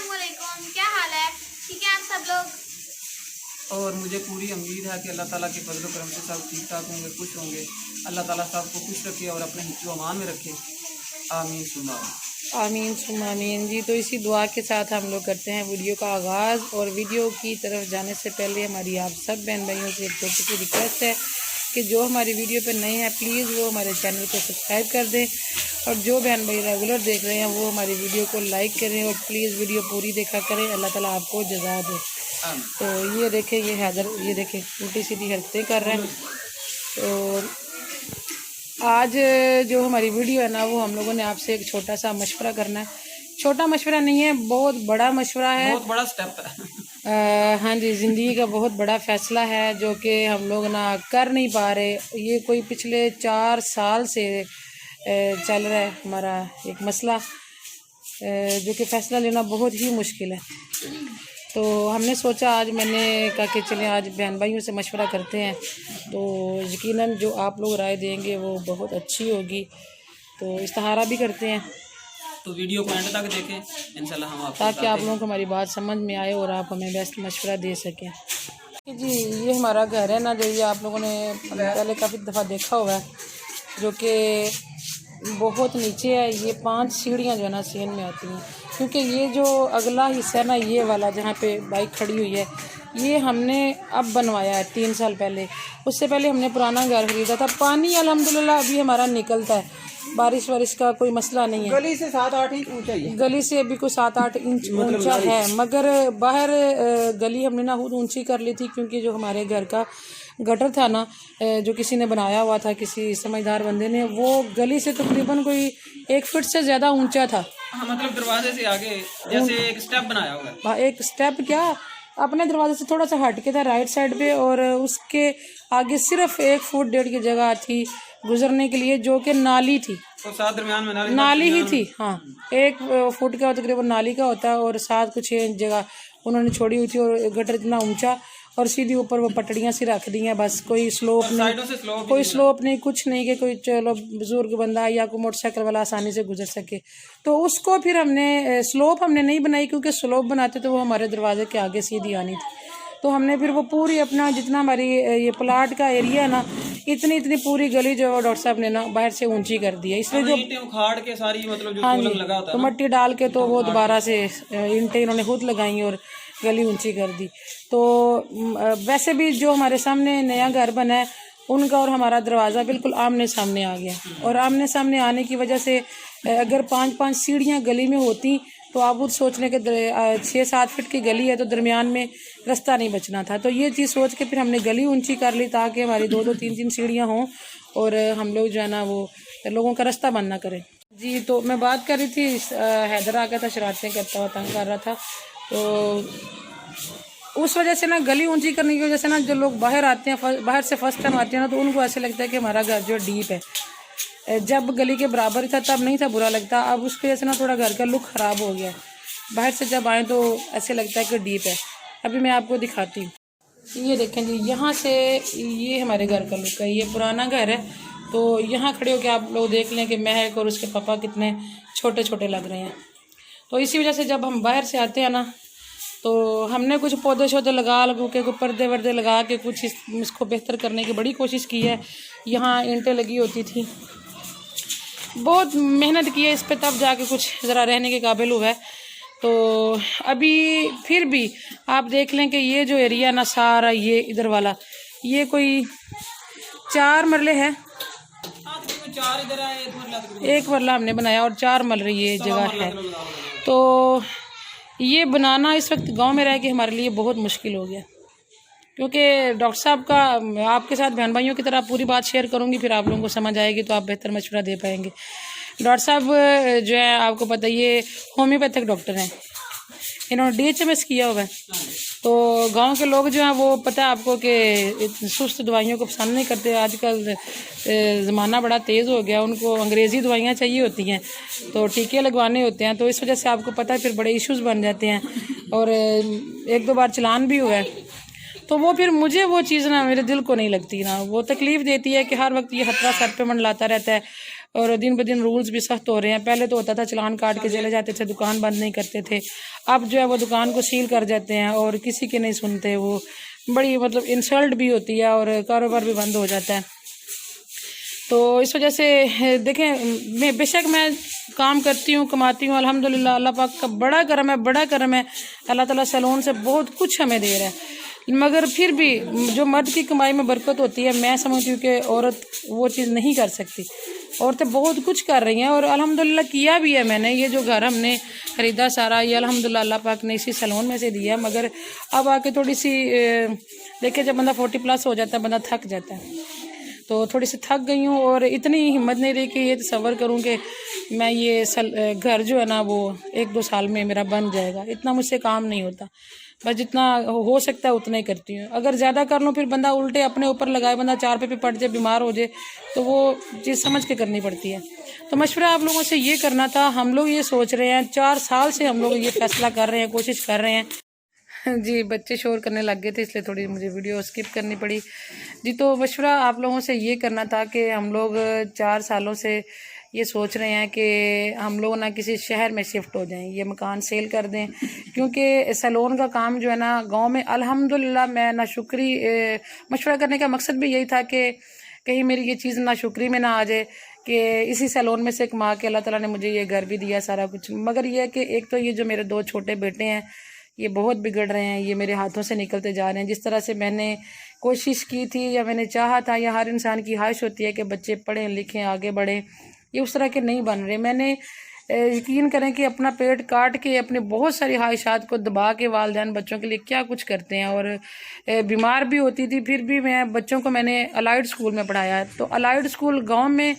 अस्सलामुअलैकुम, क्या हाल है? ठीक है आप सब लोग? और मुझे पूरी उम्मीद है कि अल्लाह ताला के फजल करम से सब ठीक ठाक होंगे, खुश होंगे। अल्लाह ताला सबको खुश रखे और अपने हिफ्ज़ अमान में रखे। आमीन सुम्मा आमीन सुम्मा आमीन। जी तो इसी दुआ के साथ हम लोग करते हैं वीडियो का आगाज़। और वीडियो की तरफ जाने से पहले हमारी आप सब बहन भाइयों से एक छोटी सी रिक्वेस्ट है कि जो हमारी वीडियो पर नए हैं प्लीज़ वो हमारे चैनल को सब्सक्राइब कर दें, और जो बहन भाई रेगुलर देख रहे हैं वो हमारी वीडियो को लाइक करें और प्लीज़ वीडियो पूरी देखा करें। अल्लाह ताला आपको जज़ा दे। तो ये देखें, ये हैदर, ये देखें उल्टी सीधी हरकतें कर रहे हैं। तो आज जो हमारी वीडियो है ना, वो हम लोगों ने आपसे एक छोटा सा मशवरा करना है। छोटा मशवरा नहीं है, बहुत बड़ा मशवरा है, बहुत बड़ा स्टेप है। हाँ जी, ज़िंदगी का बहुत बड़ा फ़ैसला है जो कि हम लोग ना कर नहीं पा रहे। ये कोई पिछले 4 साल से चल रहा है हमारा एक मसला, जो कि फ़ैसला लेना बहुत ही मुश्किल है। तो हमने सोचा, आज मैंने कहा कि चलें आज बहन भाइयों से मशवरा करते हैं, तो यकीनन जो आप लोग राय देंगे वो बहुत अच्छी होगी। तो इस्तिहारा भी करते हैं, तो वीडियो को एंड तक देखें इंशाल्लाह, हम आपको ताकि आप लोगों को हमारी बात समझ में आए और आप हमें बेस्ट मशवरा दे सकें। जी ये हमारा घर है ना, जो ये आप लोगों ने पहले काफ़ी दफ़ा देखा हुआ है, जो कि बहुत नीचे है। ये 5 सीढ़ियाँ जो है ना सीन में आती हैं, क्योंकि ये जो अगला हिस्सा है ना, ये वाला जहाँ पे बाइक खड़ी हुई है, ये हमने अब बनवाया है 3 साल पहले। उससे पहले हमने पुराना घर खरीदा था। पानी अल्हम्दुलिल्लाह अभी हमारा निकलता है, बारिश वारिश का कोई मसला नहीं है। गली से 7-8 इंच ऊंचा ही है। गली से अभी कोई 7-8 इंच ऊंचा है, मगर बाहर गली हमने ना खुद ऊंची कर ली थी, क्योंकि जो हमारे घर का गटर था ना, जो किसी ने बनाया हुआ था, किसी समझदार बंदे ने, वो गली से तकरीबन कोई 1 फुट से ज़्यादा ऊंचा था। हाँ, मतलब दरवाजे से आगे जैसे एक स्टेप बनाया हुआ है। एक स्टेप क्या, अपने दरवाजे से थोड़ा सा हट के था राइट साइड पे, और उसके आगे सिर्फ 1 फुट 1.5 की जगह थी गुजरने के लिए, जो कि नाली थी। तो साथ दरमियान में नाली ही थी, हाँ 1 फुट का तकरीबन नाली का होता है, और 7 कुछ 6 इंच जगह उन्होंने छोड़ी हुई थी। और गटर इतना ऊंचा, और सीधी ऊपर वो पटड़ियाँ सी रख दी हैं, बस कोई स्लोप नहीं, कोई स्लोप नहीं, कुछ नहीं कि कोई चलो बुजुर्ग बंदा या कोई मोटरसाइकिल वाला आसानी से गुजर सके। तो उसको फिर हमने स्लोप हमने नहीं बनाई, क्योंकि स्लोप बनाते तो वो हमारे दरवाजे के आगे सीधी आनी थी। तो हमने फिर वो पूरी अपना जितना हमारी ये प्लाट का एरिया है ना, इतनी पूरी गली जो है डॉक्टर साहब ने ना बाहर से ऊंची कर दी है। इसलिए जो ईंटें उखाड़ के सारी, मतलब जो हाँ जी, लगा होता तो है मट्टी डाल के तो वो दोबारा से ईंटें इन्होंने खुद लगाई और गली ऊंची कर दी। तो वैसे भी जो हमारे सामने नया घर बना है, उनका और हमारा दरवाज़ा बिल्कुल आमने सामने आ गया, और आमने सामने आने की वजह से अगर 5-5 सीढ़ियाँ गली में होती तो आप खुद सोच लें कि 6-7 फीट की गली है, तो दरमियान में रास्ता नहीं बचना था। तो ये चीज़ सोच के फिर हमने गली ऊंची कर ली, ताकि हमारी 2-2 3-3 सीढ़ियाँ हों, और हम लोग जो है ना वो लोगों का रास्ता बंद ना करें। जी तो मैं बात कर रही थी, हैदर आ गया था, शरारतें करता हुआ तंग कर रहा था। तो उस वजह से ना गली ऊंची करने की वजह से ना, जो लोग बाहर आते हैं, बाहर से फर्स्ट टाइम आते हैं ना, तो उनको ऐसे लगता है कि हमारा घर जो डीप है। जब गली के बराबर था तब नहीं था बुरा लगता, अब उसकी वजह से ना थोड़ा घर का लुक ख़राब हो गया। बाहर से जब आए तो ऐसे लगता है कि डीप है। अभी मैं आपको दिखाती हूँ, ये देखें जी, यहाँ से ये हमारे घर का लुक है। ये पुराना घर है, तो यहाँ खड़े होकर आप लोग देख लें कि महक और उसके पापा कितने छोटे छोटे लग रहे हैं। तो इसी वजह से जब हम बाहर से आते हैं ना, तो हमने कुछ पौधे शौधे लगा के, कुछ पर्दे वर्दे लगा के कुछ इसको बेहतर करने की बड़ी कोशिश की है। यहाँ ईंटें लगी होती थी, बहुत मेहनत की है इस पे, तब जाके कुछ ज़रा रहने के काबिल हुआ है। तो अभी फिर भी आप देख लें कि ये जो एरिया ना सारा, ये इधर वाला, ये कोई 4 मरले है, 1 मरला हमने बनाया और 4 मरले ये जगह है। तो ये बनाना इस वक्त गांव में रह के हमारे लिए बहुत मुश्किल हो गया, क्योंकि डॉक्टर साहब का आपके साथ बहन भाइयों की तरह पूरी बात शेयर करूंगी, फिर आप लोगों को समझ आएगी, तो आप बेहतर मशवरा दे पाएंगे। डॉक्टर साहब जो है आपको पता है, ये होम्योपैथिक डॉक्टर हैं, इन्होंने DHMS किया हुआ है। तो गांव के लोग जो हैं वो पता है आपको कि सुस्त दवाइयों को पसंद नहीं करते। आजकल ज़माना बड़ा तेज़ हो गया, उनको अंग्रेज़ी दवाइयाँ चाहिए होती हैं, तो टीके लगवाने होते हैं। तो इस वजह से आपको पता है फिर बड़े इश्यूज़ बन जाते हैं, और 1-2 बार चलान भी हुआ है। तो वो फिर मुझे वो चीज़ ना मेरे दिल को नहीं लगती ना, वो तकलीफ़ देती है कि हर वक्त ये खतरा सर पे मंडलाता रहता है। और दिन ब दिन रूल्स भी सख्त हो रहे हैं। पहले तो होता था चलान काट के चले जाते थे, दुकान बंद नहीं करते थे। अब जो है वो दुकान को सील कर जाते हैं और किसी के नहीं सुनते। वो बड़ी मतलब इंसल्ट भी होती है और कारोबार भी बंद हो जाता है। तो इस वजह से देखें, मैं बेशक मैं काम करती हूँ, कमाती हूँ, अल्हम्दुलिल्लाह अल्लाह पाक का बड़ा करम है। अल्लाह ताला सैलून से बहुत कुछ हमें दे रहा है। मगर फिर भी जो मर्द की कमाई में बरकत होती है, मैं समझती हूँ कि औरत वो चीज़ नहीं कर सकती। औरतें बहुत कुछ कर रही हैं और अल्हम्दुलिल्लाह किया भी है मैंने। ये जो घर हमने ख़रीदा सारा, ये अल्हम्दुलिल्लाह अल्लाह पाक ने इसी सैलून में से दिया। मगर अब आके थोड़ी सी देखिए, जब बंदा 40+ हो जाता है, बंदा थक जाता है, तो थोड़ी सी थक गई हूँ और इतनी हिम्मत नहीं रही कि ये तसव्वुर करूँ कि मैं ये घर जो है ना वो 1-2 साल में मेरा बन जाएगा। इतना मुझसे काम नहीं होता, बस जितना हो सकता है उतना ही करती हूँ। अगर ज़्यादा कर लूँ फिर बंदा उल्टे अपने ऊपर लगाए, बंदा 4 पे पड़ जाए, बीमार हो जाए, तो वो चीज़ समझ के करनी पड़ती है। तो मशवरा आप लोगों से ये करना था, हम लोग ये सोच रहे हैं, 4 साल से हम लोग ये फैसला कर रहे हैं, कोशिश कर रहे हैं। जी, बच्चे शोर करने लग गए थे, इसलिए थोड़ी मुझे वीडियो स्किप करनी पड़ी। जी, तो मशवरा आप लोगों से ये करना था कि हम लोग 4 सालों से ये सोच रहे हैं कि हम लोग ना किसी शहर में शिफ्ट हो जाएं, ये मकान सेल कर दें। क्योंकि सैलून का काम जो है ना गांव में अल्हम्दुलिल्लाह, मैं नाशुक्री मशवरा करने का मकसद भी यही था कि कहीं मेरी ये चीज़ नाशुक्री में ना आ जाए कि इसी सैलून में से कमा के अल्लाह ताला ने मुझे ये घर भी दिया, सारा कुछ। मगर ये है कि एक तो ये जो मेरे 2 छोटे बेटे हैं, ये बहुत बिगड़ रहे हैं, ये मेरे हाथों से निकलते जा रहे हैं। जिस तरह से मैंने कोशिश की थी या मैंने चाहा था, या हर इंसान की ख्वाहिश होती है कि बच्चे पढ़ें लिखें आगे बढ़ें, ये उस तरह के नहीं बन रहे। मैंने यकीन करें कि अपना पेट काट के अपने बहुत सारी ख्वाहिशात को दबा के वालिदैन बच्चों के लिए क्या कुछ करते हैं। और बीमार भी होती थी, फिर भी मैं बच्चों को मैंने अलाइड स्कूल में पढ़ाया है। तो अलाइड स्कूल गाँव में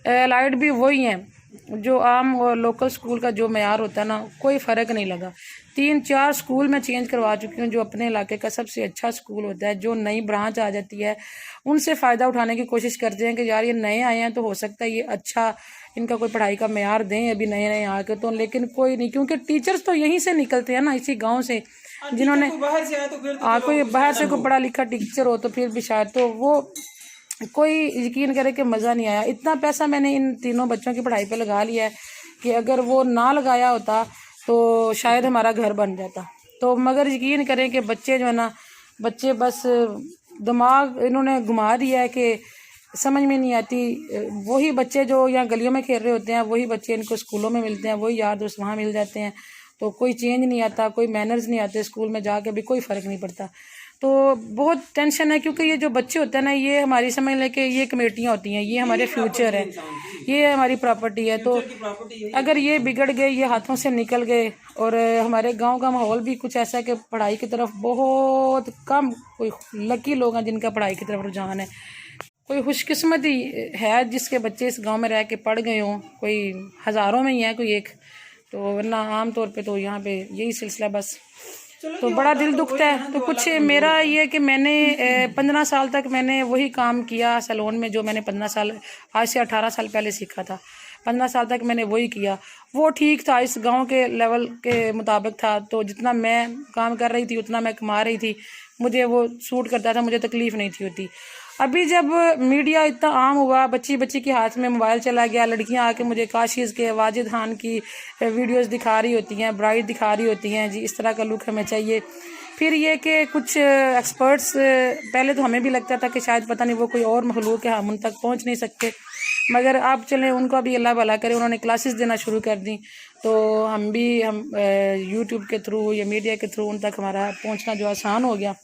अलाइड भी वही हैं जो आम और लोकल स्कूल का जो मेयार होता है ना, कोई फ़र्क नहीं लगा। 3-4 स्कूल मैं चेंज करवा चुकी हूँ। जो अपने इलाके का सबसे अच्छा स्कूल होता है, जो नई ब्रांच आ जाती है, उनसे फ़ायदा उठाने की कोशिश करते हैं कि यार ये नए आए हैं तो हो सकता है ये अच्छा इनका कोई पढ़ाई का मेयार दें अभी नए आके। तो लेकिन कोई नहीं, क्योंकि टीचर्स तो यहीं से निकलते हैं ना, इसी गाँव से, जिन्होंने कोई बाहर से कोई पढ़ा लिखा टीचर हो तो फिर भी शायद तो वो कोई यकीन करे कि मज़ा नहीं आया। इतना पैसा मैंने इन तीनों बच्चों की पढ़ाई पे लगा लिया है कि अगर वो ना लगाया होता तो शायद हमारा घर बन जाता। तो मगर यकीन करें कि बच्चे जो है ना, बच्चे बस दिमाग इन्होंने घुमा दिया है कि समझ में नहीं आती। वही बच्चे जो यहाँ गलियों में खेल रहे होते हैं, वही बच्चे इनको स्कूलों में मिलते हैं, वही यार दोस्त वहाँ मिल जाते हैं। तो कोई चेंज नहीं आता, कोई मैनर्स नहीं आते, स्कूल में जाके भी कोई फ़र्क नहीं पड़ता। तो बहुत टेंशन है, क्योंकि ये जो बच्चे होते हैं ना, ये हमारी समझ लें कि ये कमेटियाँ होती हैं, ये हमारे फ्यूचर है, ये हमारी प्रॉपर्टी है। तो अगर ये बिगड़ गए, ये हाथों से निकल गए, और हमारे गांव का माहौल भी कुछ ऐसा है कि पढ़ाई की तरफ बहुत कम, कोई लकी लोग हैं जिनका पढ़ाई की तरफ रुझान है, कोई खुशकिस्मत ही है जिसके बच्चे इस गांव में रह के पढ़ गए हों, कोई हज़ारों में ही है कोई एक। तो वरना आम तौर पे तो यहाँ पे यही सिलसिला बस। तो बड़ा दिल दुखता है। तो कुछ मेरा ये कि मैंने 15 साल तक मैंने वही काम किया सैलून में, जो मैंने 15 साल, आज से 18 साल पहले सीखा था। 15 साल तक मैंने वही किया, वो ठीक था, इस गांव के लेवल के मुताबिक था। तो जितना मैं काम कर रही थी उतना मैं कमा रही थी, मुझे वो सूट करता था, मुझे तकलीफ़ नहीं थी होती। अभी जब मीडिया इतना आम हुआ, बच्ची के हाथ में मोबाइल चला गया, लड़कियां आके मुझे काशिज़ के, वाजिद खान की वीडियोस दिखा रही होती हैं, ब्राइड दिखा रही होती हैं, जी इस तरह का लुक हमें चाहिए। फिर ये कि कुछ एक्सपर्ट्स, पहले तो हमें भी लगता था कि शायद पता नहीं वो कोई और मखलूक है, हम उन तक पहुंच नहीं सकते, मगर अब चलें उनको भी अल्लाह भला करे, उन्होंने क्लासेस देना शुरू कर दी। तो हम यूट्यूब के थ्रू या मीडिया के थ्रू उन तक हमारा पहुँचना जो आसान हो गया।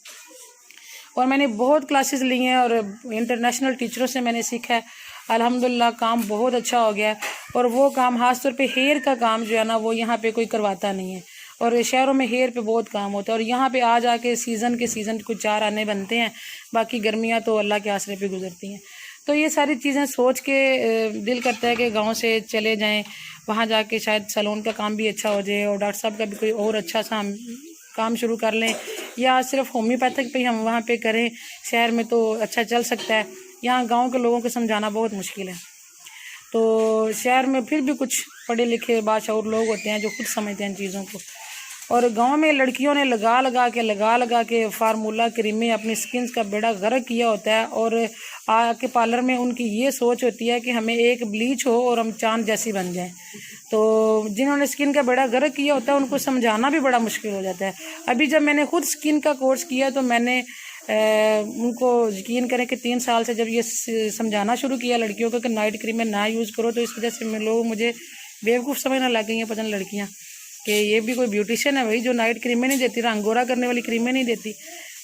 और मैंने बहुत क्लासेस ली हैं और इंटरनेशनल टीचरों से मैंने सीखा है। अल्हम्दुलिल्लाह काम बहुत अच्छा हो गया है। और वो काम ख़ास तौर पे हेयर का काम जो है ना, वो यहाँ पे कोई करवाता नहीं है, और शहरों में हेयर पे बहुत काम होता है। और यहाँ पे आ जाके सीज़न कुछ 4 आने बनते हैं, बाकी गर्मियाँ तो अल्लाह के आसरे पे गुजरती हैं। तो ये सारी चीज़ें सोच के दिल करता है कि गाँव से चले जाएँ, वहाँ जाके शायद सैलून का काम भी अच्छा हो जाए, और डॉक्टर साहब का भी कोई और अच्छा सा हम काम शुरू कर लें, या सिर्फ होम्योपैथिक पे हम वहाँ पे करें। शहर में तो अच्छा चल सकता है, यहाँ गांव के लोगों को समझाना बहुत मुश्किल है। तो शहर में फिर भी कुछ पढ़े लिखे बाशऊर लोग होते हैं जो खुद समझते हैं इन चीज़ों को। और गांव में लड़कियों ने लगा लगा के फार्मूला क्रीमें अपनी स्किन का बेड़ा गर्क किया होता है, और आके पार्लर में उनकी ये सोच होती है कि हमें एक ब्लीच हो और हम चांद जैसी बन जाएं। तो जिन्होंने स्किन का बेड़ा गर्क किया होता है उनको समझाना भी बड़ा मुश्किल हो जाता है। अभी जब मैंने खुद स्किन का कोर्स किया तो मैंने उनको यकीन करें कि 3 साल से जब ये समझाना शुरू किया लड़कियों को कि नाइट क्रीमें ना यूज़ करो, तो इस वजह से लोग मुझे बेवकूफ़ समझने लग गई हैं पता नहीं लड़कियाँ कि ये भी कोई ब्यूटिशियन है भाई जो नाइट क्रीमें नहीं देती, रंग गोरा करने वाली क्रीमें नहीं देती।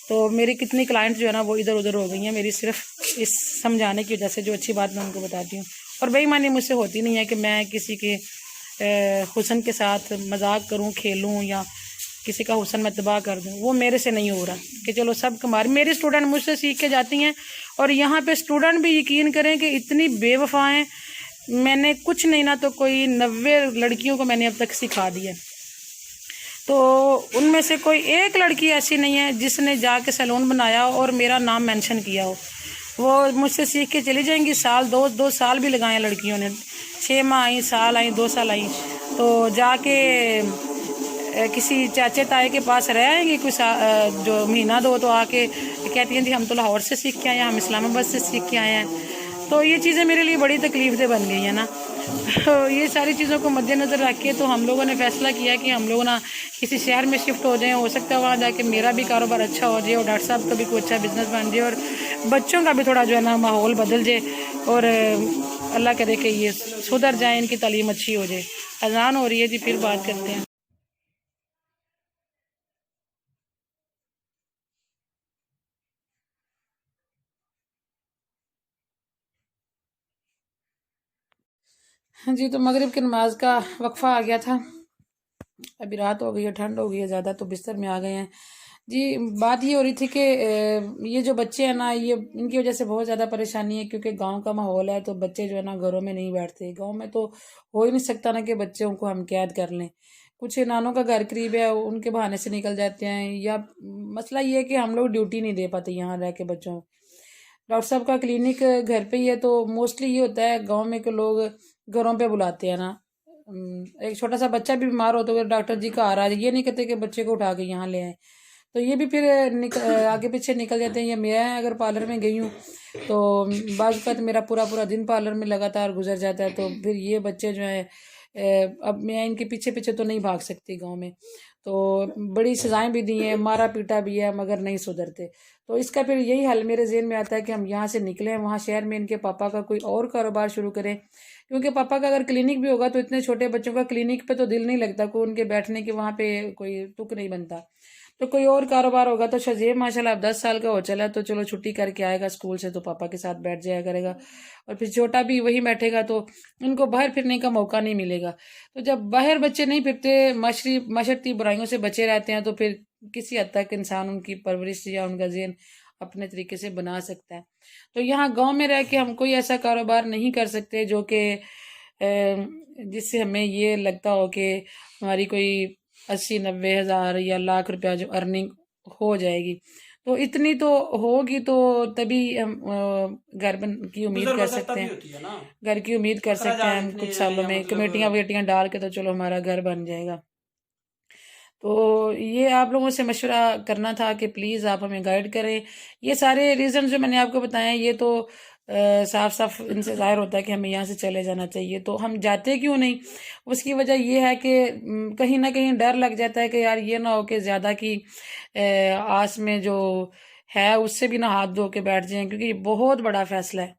तो मेरी कितनी क्लाइंट जो है ना वो इधर उधर हो गई हैं मेरी सिर्फ इस समझाने की वजह से, जो अच्छी बात मैं उनको बताती हूँ। और बेईमानी मुझसे होती नहीं है कि मैं किसी के हुस्न के साथ मजाक करूँ, खेलूँ या किसी का हुस्न मैं तबाह कर दूँ, वो मेरे से नहीं हो रहा कि चलो सब कमार। मेरी स्टूडेंट मुझसे सीख के जाती हैं, और यहाँ पे स्टूडेंट भी यकीन करें कि इतनी बेवफा हैं। मैंने कुछ नहीं ना तो कोई 90 लड़कियों को मैंने अब तक सिखा दिया, तो उनमें से कोई एक लड़की ऐसी नहीं है जिसने जाके सैलून बनाया और मेरा नाम मेंशन किया हो। वो मुझसे सीख के चली जाएंगी, साल 2 साल भी लगाए लड़कियों ने, 6 माह आई, साल आई, 2 साल आई, तो जाके किसी चाचे ताए के पास रह आएंगे कुछ जो महीना 2, तो आके कहती हैं जी हम तो लाहौर से सीख के आए हैं, हम इस्लामाबाद से सीख के आए हैं। तो ये चीज़ें मेरे लिए बड़ी तकलीफ बन गई है ना। तो ये सारी चीज़ों को मद्देनज़र रख के तो हम लोगों ने फ़ैसला किया कि हम लोग ना किसी शहर में शिफ्ट हो जाएं, हो सकता है वहाँ जाके मेरा भी कारोबार अच्छा हो जाए और डॉक्टर साहब का भी कोई अच्छा बिजनेस बन जाए और बच्चों का भी थोड़ा जो है ना माहौल बदल जाए, और अल्लाह करे कि ये सुधर जाए, इनकी तालीम अच्छी हो जाए। अजान हो रही है जी, फिर बात करते हैं। हाँ जी, तो मगरिब की नमाज का वक्फ़ा आ गया था, अभी रात हो गई है, ठंड हो गई है ज़्यादा, तो बिस्तर में आ गए हैं जी। बात ये हो रही थी कि ये जो बच्चे हैं ना, ये इनकी वजह से बहुत ज़्यादा परेशानी है, क्योंकि गांव का माहौल है, तो बच्चे जो है ना घरों में नहीं बैठते। गांव में तो हो ही नहीं सकता ना कि बच्चों को हम कैद कर लें। कुछ नानों का घर करीब है, उनके बहाने से निकल जाते हैं, या मसला ये है कि हम लोग ड्यूटी नहीं दे पाते यहाँ रह के बच्चों। डॉक्टर साहब का क्लिनिक घर पे ही है, तो मोस्टली ये होता है गांव में के लोग घरों पे बुलाते हैं ना। एक छोटा सा बच्चा भी बीमार हो तो डॉक्टर जी का आ रहा है, ये नहीं कहते कि बच्चे को उठा के यहाँ ले आए। तो ये भी फिर आगे पीछे निकल जाते हैं। या मैं अगर पार्लर में गई हूँ तो बाज़ का मेरा पूरा पूरा दिन पार्लर में लगातार गुजर जाता है, तो फिर ये बच्चे जो हैं अब मैं इनके पीछे पीछे तो नहीं भाग सकती गांव में। तो बड़ी सजाएं भी दी हैं, मारा पीटा भी है, मगर नहीं सुधरते। तो इसका फिर यही हल मेरे ज़हन में आता है कि हम यहाँ से निकलें, वहाँ शहर में इनके पापा का कोई और कारोबार शुरू करें, क्योंकि पापा का अगर क्लिनिक भी होगा तो इतने छोटे बच्चों का क्लिनिक पे तो दिल नहीं लगता, कोई उनके बैठने के वहाँ पे कोई तुक नहीं बनता। तो कोई और कारोबार होगा तो शजीब माशाल्लाह अब 10 साल का हो चला, तो चलो छुट्टी करके आएगा स्कूल से तो पापा के साथ बैठ जाया करेगा, और फिर छोटा भी वही बैठेगा, तो इनको बाहर फिरने का मौका नहीं मिलेगा। तो जब बाहर बच्चे नहीं फिरते, माशरती बुराइयों से बचे रहते हैं, तो फिर किसी हद तक इंसान उनकी परवरिश या उनका ज़हन अपने तरीके से बना सकता है। तो यहाँ गांव में रह के हम कोई ऐसा कारोबार नहीं कर सकते जो कि जिससे हमें ये लगता हो कि हमारी कोई 80-90 हज़ार या लाख रुपया जो अर्निंग हो जाएगी। तो इतनी तो होगी तो तभी हम घर की उम्मीद कर सकते हैं, घर की उम्मीद कर सकते हैं हम कुछ सालों में कमेटियाँ वेटियाँ डाल के, तो चलो हमारा घर बन जाएगा। तो ये आप लोगों से मशवरा करना था कि प्लीज़ आप हमें गाइड करें। ये सारे रीज़न जो मैंने आपको बताए हैं, ये तो साफ साफ इनसे ज़ाहिर होता है कि हमें यहाँ से चले जाना चाहिए। तो हम जाते क्यों नहीं? उसकी वजह ये है कि कहीं ना कहीं डर लग जाता है कि यार ये ना हो कि ज़्यादा की आस में जो है उससे भी ना हाथ धो के बैठ जाएं, क्योंकि ये बहुत बड़ा फ़ैसला है,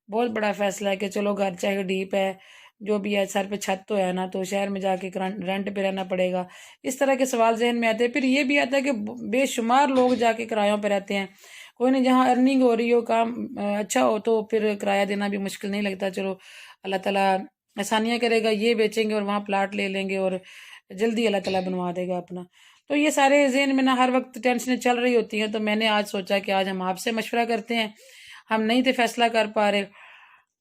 बहुत बड़ा फ़ैसला है कि चलो घर चाहे डीप है, जो भी है, सर पे छत तो है ना, तो शहर में जाके रेंट पे रहना पड़ेगा। इस तरह के सवाल जहन में आते हैं। फिर ये भी आता है कि बेशुमार लोग जाके किरायों पे रहते हैं। कोई नहीं, जहाँ अर्निंग हो रही हो, काम अच्छा हो, तो फिर किराया देना भी मुश्किल नहीं लगता। चलो अल्लाह ताला आसानियाँ करेगा, ये बेचेंगे और वहाँ प्लाट ले लेंगे और जल्दी अल्लाह ताला बनवा देगा अपना। तो ये सारे जहन में ना हर वक्त टेंशनें चल रही होती हैं। तो मैंने आज सोचा कि आज हम आपसे मशवरा करते हैं, हम नहीं थे फैसला कर पा रहे,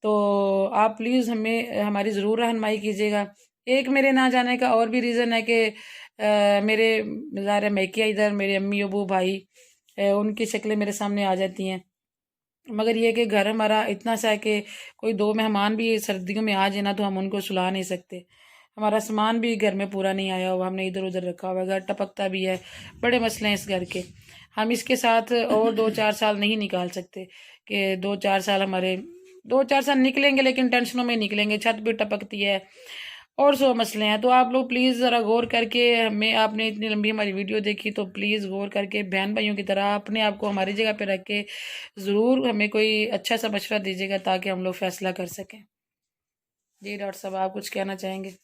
तो आप प्लीज़ हमें हमारी ज़रूर रहनुमाई कीजिएगा। एक मेरे ना जाने का और भी रीज़न है कि मेरे ज़ाहिर है मैके इधर मेरे अम्मी अबू भाई उनकी शक्लें मेरे सामने आ जाती हैं, मगर ये कि घर हमारा इतना सा है कि कोई 2 मेहमान भी सर्दियों में आ जाए ना तो हम उनको सुला नहीं सकते। हमारा सामान भी घर में पूरा नहीं आया हुआ, हमने इधर उधर रखा हुआ है, घर टपकता भी है, बड़े मसले हैं इस घर के। हम इसके साथ और 2-4 साल नहीं निकाल सकते कि 2-4 साल हमारे 2-4 साल निकलेंगे, लेकिन टेंशनों में निकलेंगे, छत भी टपकती है और सो मसले हैं। तो आप लोग प्लीज़ ज़रा गौर करके, हमें आपने इतनी लंबी हमारी वीडियो देखी तो प्लीज़ गौर करके बहन भाइयों की तरह अपने आप को हमारी जगह पे रख के ज़रूर हमें कोई अच्छा सा मशवरा दीजिएगा ताकि हम लोग फैसला कर सकें। जी डॉक्टर साहब, आप कुछ कहना चाहेंगे?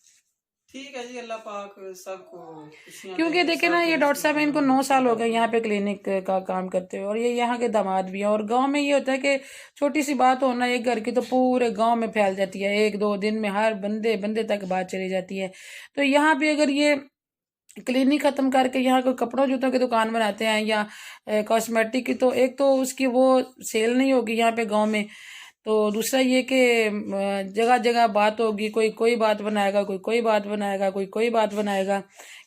ठीक है जी, अल्लाह पाक सबको खुशियां क्योंकि दे, देखे ना, सबको ये डॉक्टर साहब इनको 9 साल हो गए यहाँ पे क्लिनिक का काम करते हुए, और ये यहाँ के दामाद भी हैं। और गांव में ये होता है कि छोटी सी बात होना एक घर की तो पूरे गांव में फैल जाती है, 1-2 दिन में हर बंदे बंदे तक बात चली जाती है। तो यहाँ पे अगर ये क्लिनिक ख़त्म करके यहाँ कोई कपड़ों जूतों की दुकान बनाते हैं या कॉस्मेटिक की, तो एक तो उसकी वो सेल नहीं होगी यहाँ पे गाँव में, तो दूसरा ये कि जगह जगह बात होगी, कोई कोई बात बनाएगा, कोई कोई बात बनाएगा, कोई कोई बात बनाएगा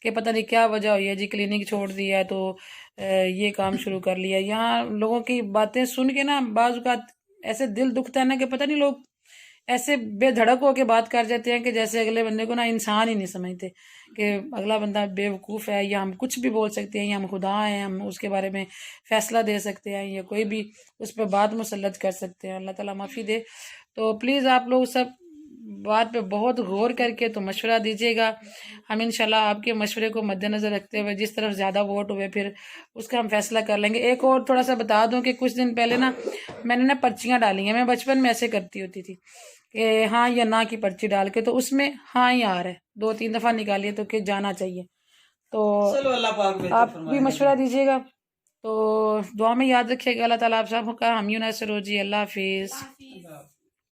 कि पता नहीं क्या वजह हुई है जी, क्लिनिक छोड़ दिया है तो ये काम शुरू कर लिया। यहाँ लोगों की बातें सुन के ना बाज़ औक़ात ऐसे दिल दुखता है ना कि पता नहीं लोग ऐसे बेधड़क होके बात कर जाते हैं कि जैसे अगले बंदे को ना इंसान ही नहीं समझते, कि अगला बंदा बेवकूफ़ है, या हम कुछ भी बोल सकते हैं, या हम खुदा हैं, हम उसके बारे में फ़ैसला दे सकते हैं, या कोई भी उस पर बात मुसल्लत कर सकते हैं। अल्लाह ताला माफ़ी दे। तो प्लीज़ आप लोग सब बात पे बहुत गौर करके तो मशवरा दीजिएगा। हम इंशाल्लाह आपके मशवरे को मद्देनज़र रखते हुए जिस तरफ ज़्यादा वोट हुए फिर उसका हम फैसला कर लेंगे। एक और थोड़ा सा बता दूं कि कुछ दिन पहले ना मैंने ना पर्चियाँ डाली हैं, मैं बचपन में ऐसे करती होती थी कि हाँ या ना की पर्ची डाल के, तो उसमें हाँ ही आ रहा है, 2-3 दफ़ा निकालिए तो कि जाना चाहिए। तो चलो अल्लाह पाक बेहतर आप भी फरमाए। मशवरा दीजिएगा। तो दुआ में याद रखिएगा। अल्लाह ताला आप सबका हामी नसर हो जी। अल्लाह हाफिज़। अल्लाह।